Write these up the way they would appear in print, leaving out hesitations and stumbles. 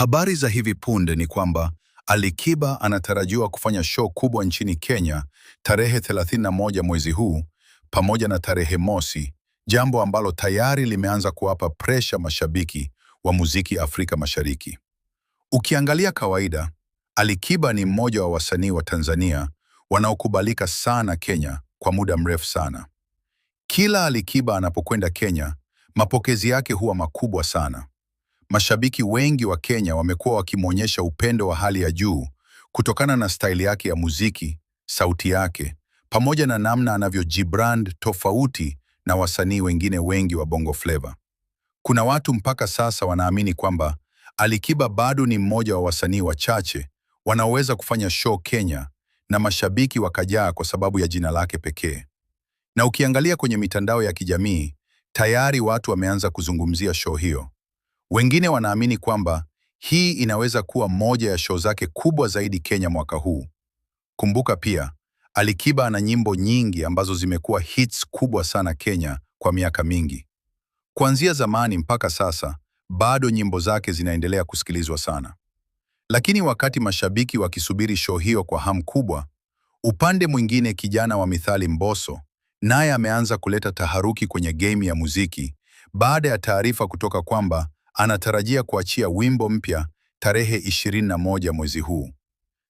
Habari za hivi punde ni kwamba Alikiba anatarajiwa kufanya show kubwa nchini Kenya tarehe 31 mwezi huu pamoja na tarehe mosi, jambo ambalo tayari limeanza kuwapa presha mashabiki wa muziki Afrika Mashariki. Ukiangalia kawaida, Alikiba ni mmoja wa wasanii wa Tanzania wanaokubalika sana Kenya kwa muda mrefu sana. Kila Alikiba anapokwenda Kenya, mapokezi yake huwa makubwa sana. Mashabiki wengi wa Kenya wamekuwa wakimwonyesha upendo wa hali ya juu kutokana na staili yake ya muziki, sauti yake, pamoja na namna anavyojibrand tofauti na wasanii wengine wengi wa Bongo Flava. Kuna watu mpaka sasa wanaamini kwamba Alikiba bado ni mmoja wa wasanii wachache wanaoweza kufanya show Kenya na mashabiki wakajaa kwa sababu ya jina lake pekee. Na ukiangalia kwenye mitandao ya kijamii, tayari watu wameanza kuzungumzia show hiyo. Wengine wanaamini kwamba hii inaweza kuwa moja ya show zake kubwa zaidi Kenya mwaka huu. Kumbuka pia, Alikiba ana nyimbo nyingi ambazo zimekuwa hits kubwa sana Kenya kwa miaka mingi. Kuanzia zamani mpaka sasa, bado nyimbo zake zinaendelea kusikilizwa sana. Lakini wakati mashabiki wakisubiri show hiyo kwa hamu kubwa, upande mwingine kijana wa mithali Mbosso naye ameanza kuleta taharuki kwenye game ya muziki baada ya taarifa kutoka kwamba anatarajia kuachia wimbo mpya tarehe 21 mwezi huu.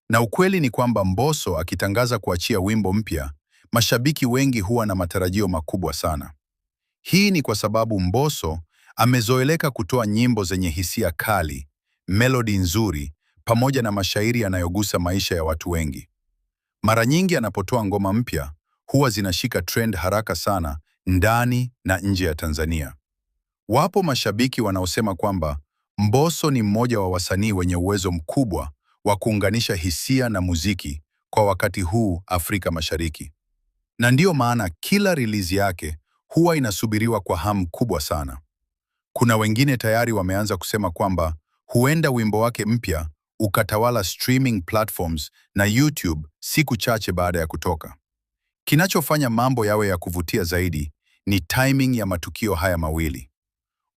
Na ukweli ni kwamba Mbosso akitangaza kuachia wimbo mpya, mashabiki wengi huwa na matarajio makubwa sana. Hii ni kwa sababu Mbosso amezoeleka kutoa nyimbo zenye hisia kali, melodi nzuri, pamoja na mashairi yanayogusa maisha ya watu wengi. Mara nyingi anapotoa ngoma mpya, huwa zinashika trend haraka sana ndani na nje ya Tanzania. Wapo mashabiki wanaosema kwamba Mbosso ni mmoja wa wasanii wenye uwezo mkubwa wa kuunganisha hisia na muziki kwa wakati huu Afrika Mashariki. Na ndiyo maana kila release yake huwa inasubiriwa kwa hamu kubwa sana. Kuna wengine tayari wameanza kusema kwamba huenda wimbo wake mpya ukatawala streaming platforms na YouTube siku chache baada ya kutoka. Kinachofanya mambo yawe ya kuvutia zaidi ni timing ya matukio haya mawili.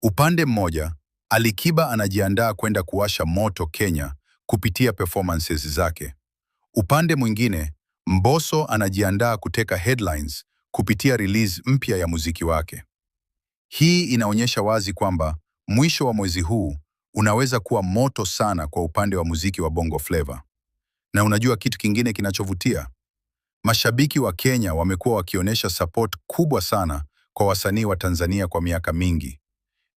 Upande mmoja, Alikiba anajiandaa kwenda kuwasha moto Kenya kupitia performances zake. Upande mwingine, Mbosso anajiandaa kuteka headlines kupitia release mpya ya muziki wake. Hii inaonyesha wazi kwamba mwisho wa mwezi huu unaweza kuwa moto sana kwa upande wa muziki wa Bongo Flava. Na unajua kitu kingine kinachovutia? Mashabiki wa Kenya wamekuwa wakionyesha support kubwa sana kwa wasanii wa Tanzania kwa miaka mingi.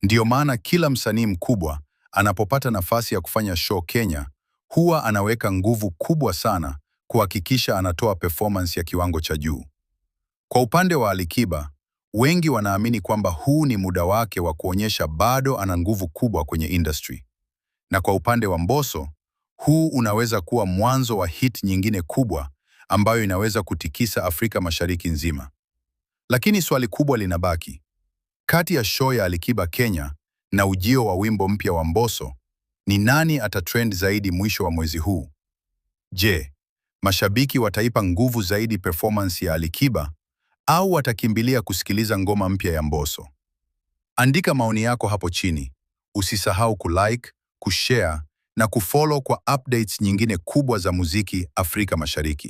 Ndiyo maana kila msanii mkubwa anapopata nafasi ya kufanya show Kenya, huwa anaweka nguvu kubwa sana kuhakikisha anatoa performance ya kiwango cha juu. Kwa upande wa Alikiba, wengi wanaamini kwamba huu ni muda wake wa kuonyesha bado ana nguvu kubwa kwenye industry. Na kwa upande wa Mbosso, huu unaweza kuwa mwanzo wa hit nyingine kubwa ambayo inaweza kutikisa Afrika Mashariki nzima. Lakini swali kubwa linabaki. Kati ya show ya Alikiba Kenya na ujio wa wimbo mpya wa Mbosso, ni nani atatrend zaidi mwisho wa mwezi huu? Je, mashabiki wataipa nguvu zaidi performance ya Alikiba au watakimbilia kusikiliza ngoma mpya ya Mbosso? Andika maoni yako hapo chini. Usisahau kulike, kushare na kufollow kwa updates nyingine kubwa za muziki Afrika Mashariki.